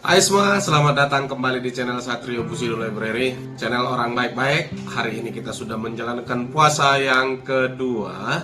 Hai semua, selamat datang kembali di channel Satrio Bushido Library, channel orang baik-baik. Hari ini kita sudah menjalankan puasa yang kedua.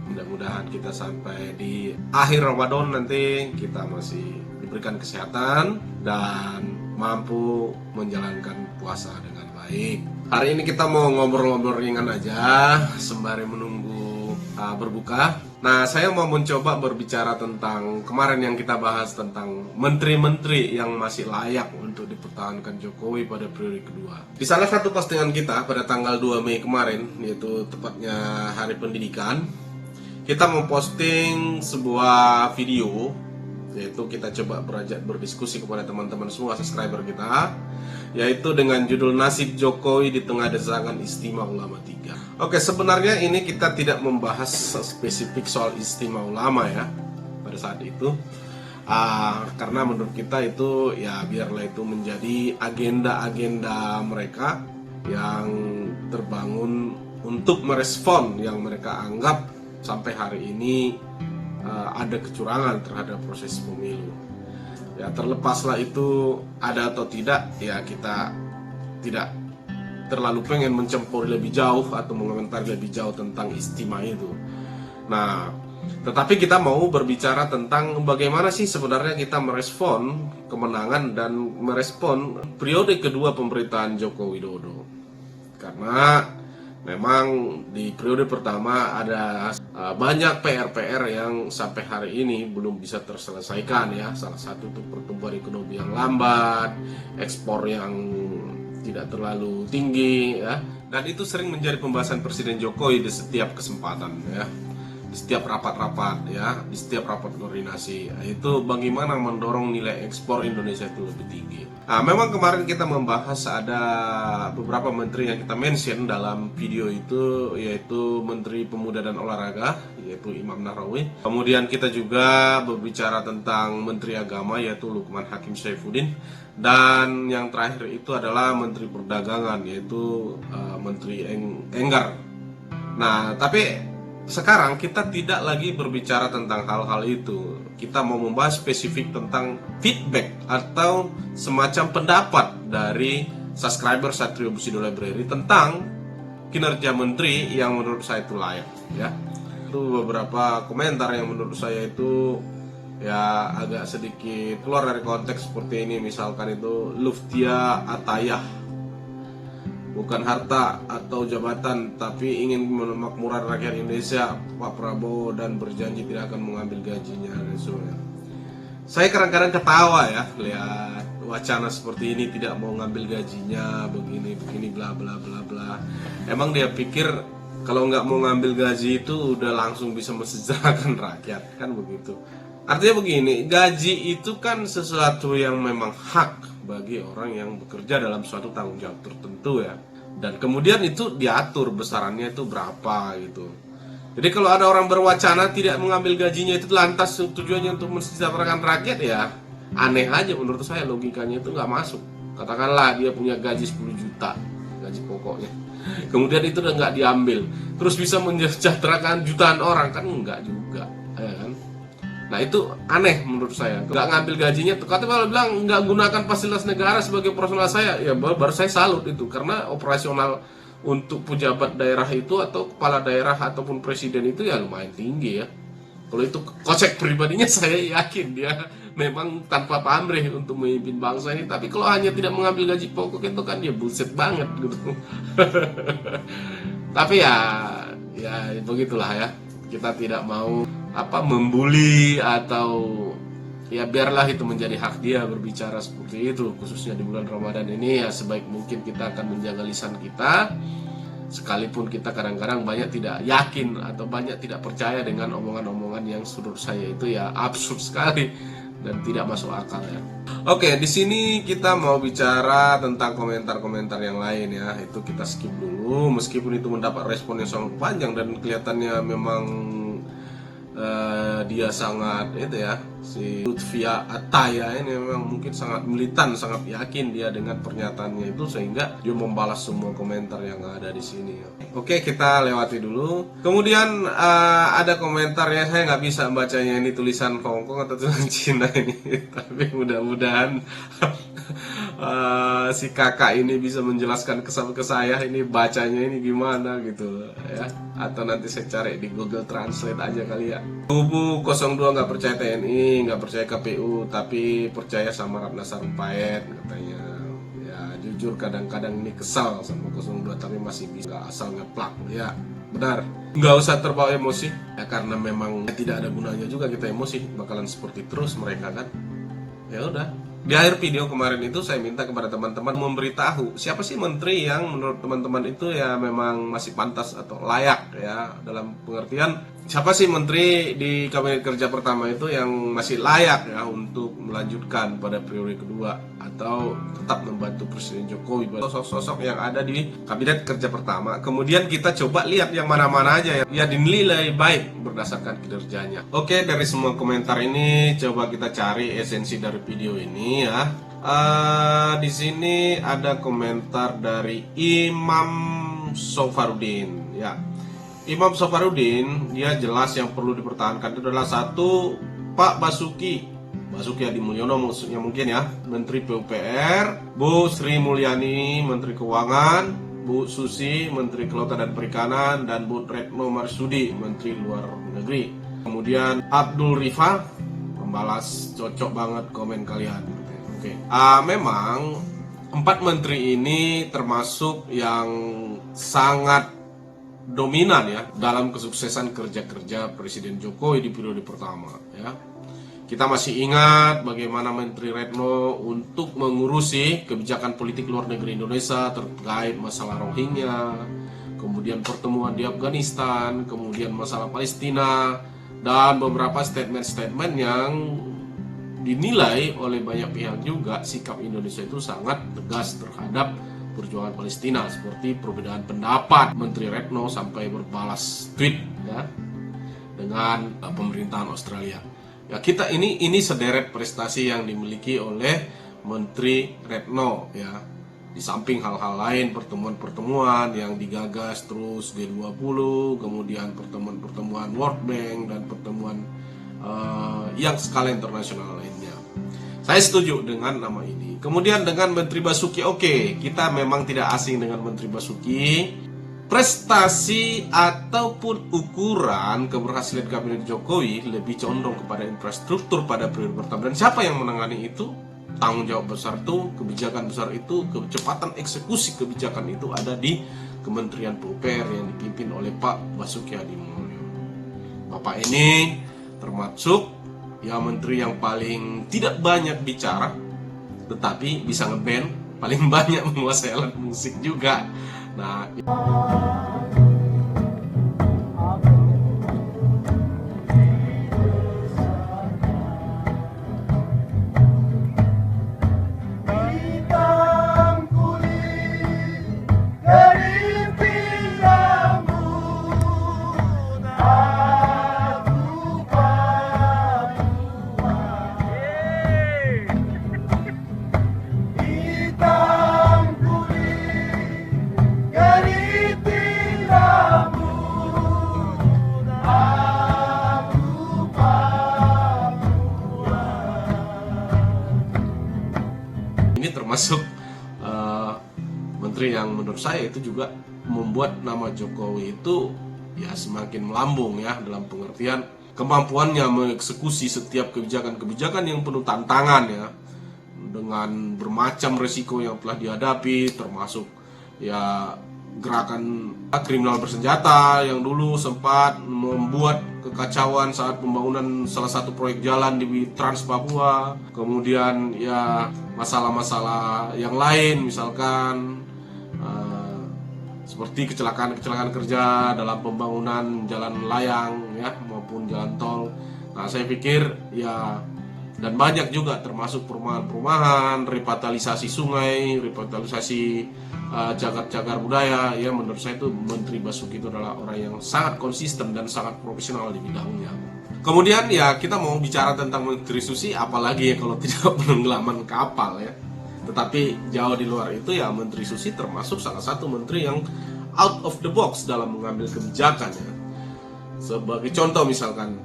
Mudah-mudahan kita sampai di akhir Ramadan nanti kita masih diberikan kesehatan dan mampu menjalankan puasa dengan baik. Hari ini kita mau ngobrol-ngobrol ringan aja sembari menunggu berbuka. Nah, saya mau mencoba berbicara tentang kemarin yang kita bahas tentang menteri-menteri yang masih layak untuk dipertahankan Jokowi pada periode kedua. Di salah satu postingan kita pada tanggal 2 Mei kemarin, yaitu tepatnya Hari Pendidikan, kita memposting sebuah video, yaitu kita coba berdiskusi kepada teman-teman semua subscriber kita, yaitu dengan judul Nasib Jokowi di Tengah Desakan Istimewa Ulama 3. Oke, sebenarnya ini kita tidak membahas spesifik soal Istimewa Ulama ya pada saat itu, karena menurut kita itu ya biarlah itu menjadi agenda-agenda mereka yang terbangun untuk merespon yang mereka anggap sampai hari ini ada kecurangan terhadap proses pemilu. Ya, terlepaslah itu ada atau tidak, ya kita tidak terlalu pengen mencampuri lebih jauh atau mengomentari lebih jauh tentang istimewa itu. Nah, tetapi kita mau berbicara tentang bagaimana sih sebenarnya kita merespon kemenangan dan merespon periode kedua pemerintahan Joko Widodo. Karena memang di periode pertama ada banyak PR-PR yang sampai hari ini belum bisa terselesaikan ya. Salah satu itu pertumbuhan ekonomi yang lambat, ekspor yang tidak terlalu tinggi ya. Dan itu sering menjadi pembahasan Presiden Jokowi di setiap kesempatan ya. Di setiap rapat-rapat ya, di setiap rapat koordinasi, itu bagaimana mendorong nilai ekspor Indonesia itu lebih tinggi. Nah, memang kemarin kita membahas ada beberapa menteri yang kita mention dalam video itu, yaitu Menteri Pemuda dan Olahraga, yaitu Imam Nahrawi. Kemudian kita juga berbicara tentang Menteri Agama, yaitu Lukman Hakim Saifuddin. Dan yang terakhir itu adalah Menteri Perdagangan, yaitu Menteri Enggar. Nah, tapi sekarang kita tidak lagi berbicara tentang hal-hal itu. Kita mau membahas spesifik tentang feedback atau semacam pendapat dari subscriber Satrio Bushido Library tentang kinerja menteri yang menurut saya itu layak ya. Itu beberapa komentar yang menurut saya itu ya agak sedikit keluar dari konteks seperti ini. Misalkan itu Luftia Atayah, bukan harta atau jabatan, tapi ingin memakmurkan rakyat Indonesia, Pak Prabowo, dan berjanji tidak akan mengambil gajinya. Saya kadang-kadang ketawa ya lihat wacana seperti ini, tidak mau ngambil gajinya, begini bla bla bla bla. Emang dia pikir kalau nggak mau ngambil gaji itu udah langsung bisa mensejahterakan rakyat, kan begitu. Artinya begini, gaji itu kan sesuatu yang memang hak bagi orang yang bekerja dalam suatu tanggung jawab tertentu ya. Dan kemudian itu diatur besarannya itu berapa gitu. Jadi kalau ada orang berwacana tidak mengambil gajinya itu lantas tujuannya untuk mensejahterakan rakyat, ya aneh aja menurut saya, logikanya itu nggak masuk. Katakanlah dia punya gaji 10 juta, gaji pokoknya. Kemudian itu udah nggak diambil, terus bisa mensejahterakan jutaan orang, kan enggak juga, ya kan? Nah itu aneh menurut saya, nggak ngambil gajinya. Katanya kalau bilang nggak gunakan fasilitas negara sebagai personal saya, ya baru saya salut itu. Karena operasional untuk pejabat daerah itu atau kepala daerah ataupun presiden itu ya lumayan tinggi ya. Kalau itu kocek pribadinya saya yakin dia memang tanpa pamrih untuk memimpin bangsa ini. Tapi kalau hanya tidak mengambil gaji pokok itu kan dia bullshit banget gitu. Tapi ya begitulah ya. Kita tidak mau membuli atau ya biarlah itu menjadi hak dia berbicara seperti itu, khususnya di bulan Ramadan ini. Ya sebaik mungkin kita akan menjaga lisan kita, sekalipun kita kadang-kadang banyak tidak yakin atau banyak tidak percaya dengan omongan-omongan yang menurut saya itu ya absurd sekali dan tidak masuk akal ya. Oke, di sini kita mau bicara tentang komentar-komentar yang lain ya. Itu kita skip dulu, meskipun itu mendapat respon yang sangat panjang dan kelihatannya memang dia sangat itu ya, si Lutfia Ataya ini memang mungkin sangat militan, sangat yakin dia dengan pernyataannya itu, sehingga dia membalas semua komentar yang ada di sini. Oke, kita lewati dulu. Kemudian ada komentar yang saya nggak bisa bacanya, ini tulisan Hongkong atau tulisan Cina ini, tapi mudah-mudahan si kakak ini bisa menjelaskan ke saya ini bacanya ini gimana gitu ya, atau nanti saya cari di Google Translate aja kali ya. Kubu 02 nggak percaya TNI, nggak percaya KPU, tapi percaya sama Ratna Sarumpait katanya. Ya jujur kadang-kadang ini kesal sama 02, tapi masih bisa asal ngeplak ya. Benar, nggak usah terbawa emosi ya, karena memang tidak ada gunanya juga kita emosi, bakalan seperti terus mereka kan. Ya udah, di akhir video kemarin itu saya minta kepada teman-teman memberitahu siapa sih menteri yang menurut teman-teman itu ya memang masih pantas atau layak ya, dalam pengertian siapa sih menteri di kabinet kerja pertama itu yang masih layak ya untuk melanjutkan pada periode kedua atau tetap membantu Presiden Jokowi. Sosok-sosok yang ada di kabinet kerja pertama, kemudian kita coba lihat yang mana-mana aja ya dinilai baik berdasarkan kinerjanya. Oke, dari semua komentar ini coba kita cari esensi dari video ini ya. Di sini ada komentar dari Imam Sofarudin ya. Imam Sofarudin dia jelas yang perlu dipertahankan itu adalah satu, Pak Basuki Hadi Mulyono maksudnya mungkin ya, Menteri PUPR, Bu Sri Mulyani Menteri Keuangan, Bu Susi Menteri Kelautan dan Perikanan, dan Bu Retno Marsudi Menteri Luar Negeri. Kemudian Abdul Rifa membalas cocok banget komen kalian. Oke. Memang 4 menteri ini termasuk yang sangat dominan ya dalam kesuksesan kerja-kerja Presiden Jokowi di periode pertama ya. Kita masih ingat bagaimana Menteri Retno untuk mengurusi kebijakan politik luar negeri Indonesia terkait masalah Rohingya, kemudian pertemuan di Afghanistan, kemudian masalah Palestina, dan beberapa statement-statement yang dinilai oleh banyak pihak juga sikap Indonesia itu sangat tegas terhadap perjuangan Palestina, seperti perbedaan pendapat Menteri Retno sampai berbalas tweet ya dengan pemerintahan Australia. Ya, kita ini sederet prestasi yang dimiliki oleh Menteri Retno ya. Di samping hal-hal lain, pertemuan-pertemuan yang digagas terus G20, kemudian pertemuan-pertemuan World Bank dan pertemuan yang skala internasional lainnya. Saya setuju dengan nama ini. Kemudian dengan Menteri Basuki, oke, kita memang tidak asing dengan Menteri Basuki. Prestasi ataupun ukuran keberhasilan kabinet Jokowi lebih condong kepada infrastruktur pada periode pertama. Dan siapa yang menangani itu? Tanggung jawab besar itu, kebijakan besar itu, kecepatan eksekusi kebijakan itu ada di Kementerian PUPR yang dipimpin oleh Pak Basuki Hadi Mulyono. Bapak ini termasuk ya menteri yang paling tidak banyak bicara, tetapi bisa ngeband, paling banyak menguasai alat musik juga. Nah, ini termasuk menteri yang menurut saya itu juga membuat nama Jokowi itu ya semakin melambung ya, dalam pengertian kemampuannya mengeksekusi setiap kebijakan-kebijakan yang penuh tantangan ya, dengan bermacam resiko yang telah dihadapi, termasuk ya gerakan kriminal bersenjata yang dulu sempat membuat kekacauan saat pembangunan salah satu proyek jalan di Trans Papua. Kemudian ya masalah-masalah yang lain, misalkan seperti kecelakaan kerja dalam pembangunan jalan layang ya maupun jalan tol. Nah, saya pikir ya, dan banyak juga termasuk perumahan-perumahan, revitalisasi sungai, revitalisasi cagar-cagar budaya ya. Menurut saya itu Menteri Basuki itu adalah orang yang sangat konsisten dan sangat profesional di bidangnya. Kemudian ya kita mau bicara tentang Menteri Susi, apalagi ya kalau tidak penenggelaman kapal ya. Tetapi jauh di luar itu ya, Menteri Susi termasuk salah satu menteri yang out of the box dalam mengambil kebijakan ya. Sebagai contoh misalkan,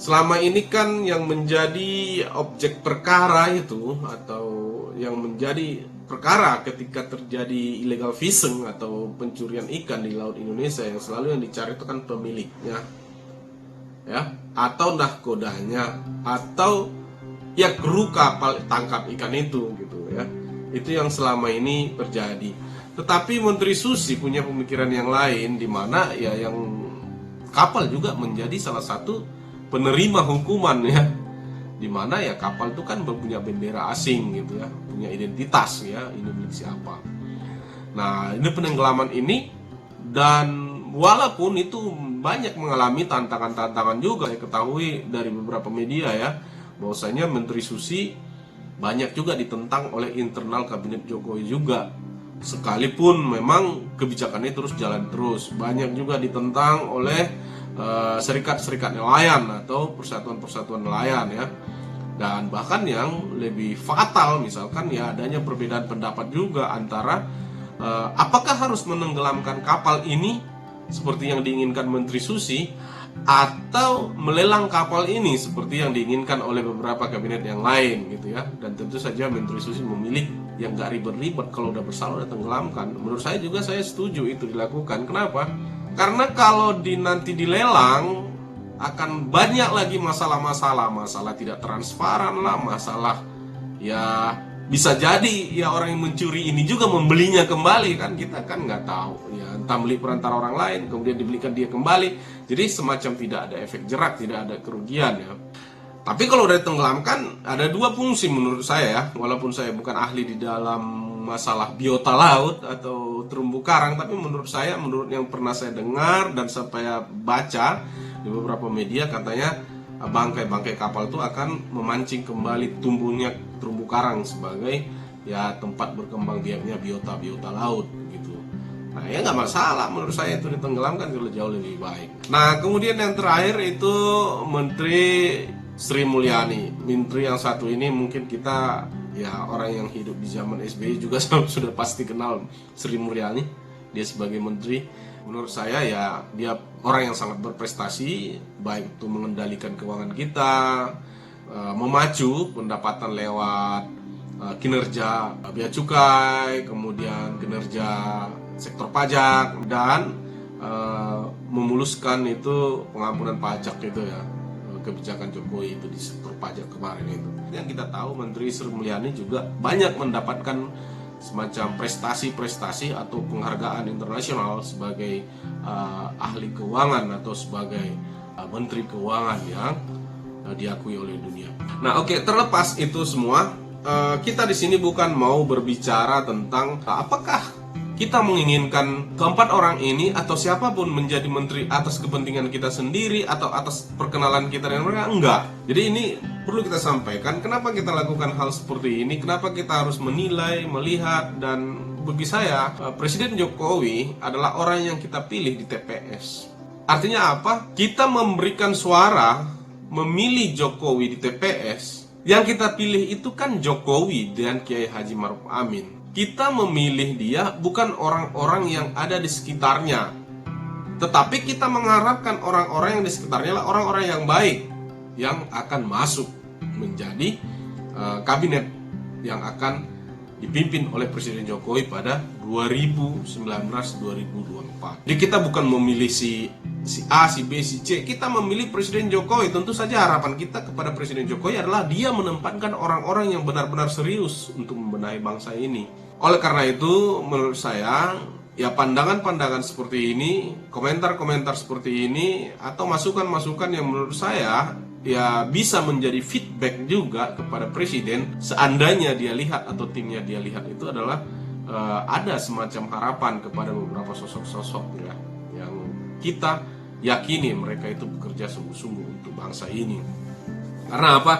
selama ini kan yang menjadi objek perkara itu, atau yang menjadi perkara ketika terjadi illegal fishing atau pencurian ikan di laut Indonesia, yang selalu yang dicari itu kan pemiliknya ya, atau nahkodanya, atau ya kru kapal tangkap ikan itu gitu ya. Itu yang selama ini terjadi. Tetapi Menteri Susi punya pemikiran yang lain, di mana ya yang kapal juga menjadi salah satu penerima hukuman ya, di mana ya kapal itu kan punya bendera asing gitu ya, punya identitas ya, ini milik siapa. Nah, ini penenggelaman ini, dan walaupun itu banyak mengalami tantangan-tantangan juga, saya ketahui dari beberapa media ya, bahwasanya Menteri Susi banyak juga ditentang oleh internal kabinet Jokowi juga. Sekalipun memang kebijakannya terus jalan terus, banyak juga ditentang oleh serikat-serikat nelayan atau persatuan-persatuan nelayan ya. Dan bahkan yang lebih fatal misalkan ya, adanya perbedaan pendapat juga antara apakah harus menenggelamkan kapal ini seperti yang diinginkan Menteri Susi, atau melelang kapal ini seperti yang diinginkan oleh beberapa kabinet yang lain gitu ya. Dan tentu saja Menteri Susi memilih yang gak ribet-ribet, kalau udah bersalah udah tenggelamkan. Menurut saya juga, saya setuju itu dilakukan. Kenapa? Karena kalau nanti dilelang, akan banyak lagi masalah tidak transparan lah, masalah ya bisa jadi ya orang yang mencuri ini juga membelinya kembali kan, kita kan nggak tahu ya, entah beli perantara orang lain kemudian dibelikan dia kembali, jadi semacam tidak ada efek jerak, tidak ada kerugian ya. Tapi kalau udah ditenggelamkan, ada dua fungsi menurut saya ya, walaupun saya bukan ahli di dalam masalah biota laut atau terumbu karang, tapi menurut saya, menurut yang pernah saya dengar dan saya baca di beberapa media, katanya bangkai-bangkai kapal itu akan memancing kembali tumbuhnya terumbu karang sebagai ya tempat berkembang biaknya biota laut gitu. Nah ya nggak masalah, menurut saya itu ditenggelamkan jauh lebih baik. Nah kemudian yang terakhir itu Menteri Sri Mulyani. Menteri yang satu ini mungkin kita ya, orang yang hidup di zaman SBY juga sudah pasti kenal Sri Mulyani. Dia sebagai menteri, menurut saya ya dia orang yang sangat berprestasi, baik itu mengendalikan keuangan kita, memacu pendapatan lewat kinerja bea cukai, kemudian kinerja sektor pajak, dan memuluskan itu pengampunan pajak itu ya, kebijakan Jokowi itu di sektor pajak kemarin itu. Yang kita tahu Menteri Sri Mulyani juga banyak mendapatkan semacam prestasi-prestasi atau penghargaan internasional sebagai ahli keuangan atau sebagai menteri keuangan yang diakui oleh dunia. Nah, oke, terlepas itu semua, kita di sini bukan mau berbicara tentang apakah kita menginginkan keempat orang ini atau siapapun menjadi menteri atas kepentingan kita sendiri atau atas perkenalan kita dengan mereka, enggak. Jadi ini perlu kita sampaikan kenapa kita lakukan hal seperti ini, kenapa kita harus menilai, melihat, dan bagi saya Presiden Jokowi adalah orang yang kita pilih di TPS. Artinya apa? Kita memberikan suara memilih Jokowi di TPS. Yang kita pilih itu kan Jokowi dan Kiai Haji Maruf Amin. Kita memilih dia bukan orang-orang yang ada di sekitarnya, tetapi kita mengharapkan orang-orang yang di sekitarnya adalah orang-orang yang baik, yang akan masuk menjadi kabinet yang akan dipimpin oleh Presiden Jokowi pada 2019-2024. Jadi kita bukan memilih si A, si B, si C, kita memilih Presiden Jokowi. Tentu saja harapan kita kepada Presiden Jokowi adalah dia menempatkan orang-orang yang benar-benar serius untuk membenahi bangsa ini. Oleh karena itu, menurut saya, ya pandangan-pandangan seperti ini, komentar-komentar seperti ini, atau masukan-masukan yang menurut saya ya bisa menjadi feedback juga kepada Presiden, seandainya dia lihat atau timnya dia lihat itu adalah ada semacam harapan kepada beberapa sosok-sosok ya, yang kita yakini mereka itu bekerja sungguh-sungguh untuk bangsa ini. Karena apa?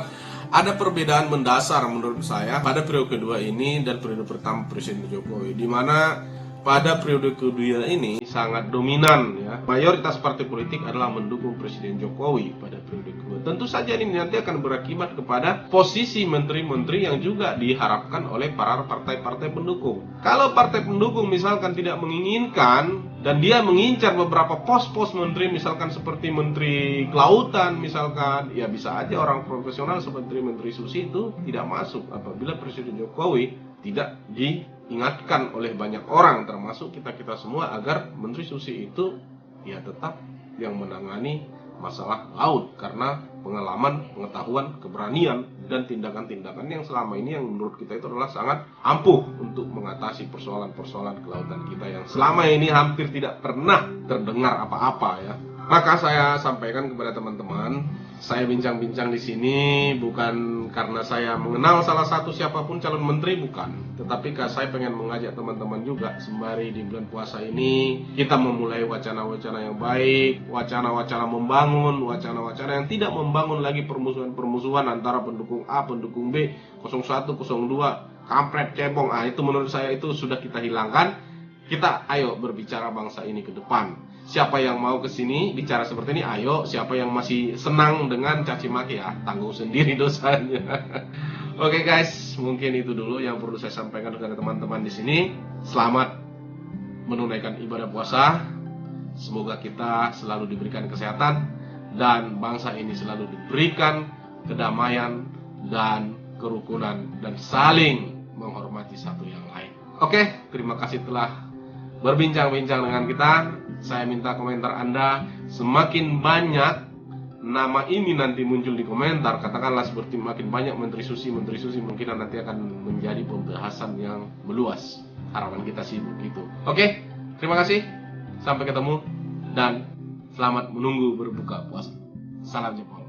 Ada perbedaan mendasar menurut saya pada periode kedua ini dan periode pertama Presiden Jokowi, di mana pada periode kedua ini sangat dominan ya. Mayoritas partai politik adalah mendukung Presiden Jokowi pada periode kedua. Tentu saja ini nanti akan berakibat kepada posisi menteri-menteri yang juga diharapkan oleh para partai-partai pendukung. Kalau partai pendukung misalkan tidak menginginkan dan dia mengincar beberapa pos-pos menteri, misalkan seperti menteri kelautan misalkan, ya bisa aja orang profesional seperti Menteri Susi itu tidak masuk apabila Presiden Jokowi tidak diingatkan oleh banyak orang termasuk kita-kita semua agar Menteri Susi itu ya tetap yang menangani masalah laut karena pengalaman, pengetahuan, keberanian dan tindakan-tindakan yang selama ini yang menurut kita itu adalah sangat ampuh untuk mengatasi persoalan-persoalan kelautan kita yang selama ini hampir tidak pernah terdengar apa-apa ya. Maka saya sampaikan kepada teman-teman, saya bincang-bincang di sini bukan karena saya mengenal salah satu siapapun calon menteri, bukan. Tetapi saya pengen mengajak teman-teman juga sembari di bulan puasa ini kita memulai wacana-wacana yang baik, wacana-wacana membangun, wacana-wacana yang tidak membangun lagi permusuhan-permusuhan antara pendukung A, pendukung B, 01, 02, kampret, cebong. Itu menurut saya itu sudah kita hilangkan. Kita ayo berbicara bangsa ini ke depan. Siapa yang mau kesini bicara seperti ini, ayo. Siapa yang masih senang dengan caci maki, ya tanggung sendiri dosanya. Oke guys, mungkin itu dulu yang perlu saya sampaikan kepada teman-teman di sini. Selamat menunaikan ibadah puasa. Semoga kita selalu diberikan kesehatan dan bangsa ini selalu diberikan kedamaian dan kerukunan dan saling menghormati satu yang lain. Oke, terima kasih telah berbincang-bincang dengan kita. Saya minta komentar Anda. Semakin banyak nama ini nanti muncul di komentar, katakanlah seperti makin banyak Menteri Susi, mungkin nanti akan menjadi pembahasan yang meluas. Harapan kita sih begitu. Oke, terima kasih. Sampai ketemu dan selamat menunggu berbuka puasa. Salam Jepang.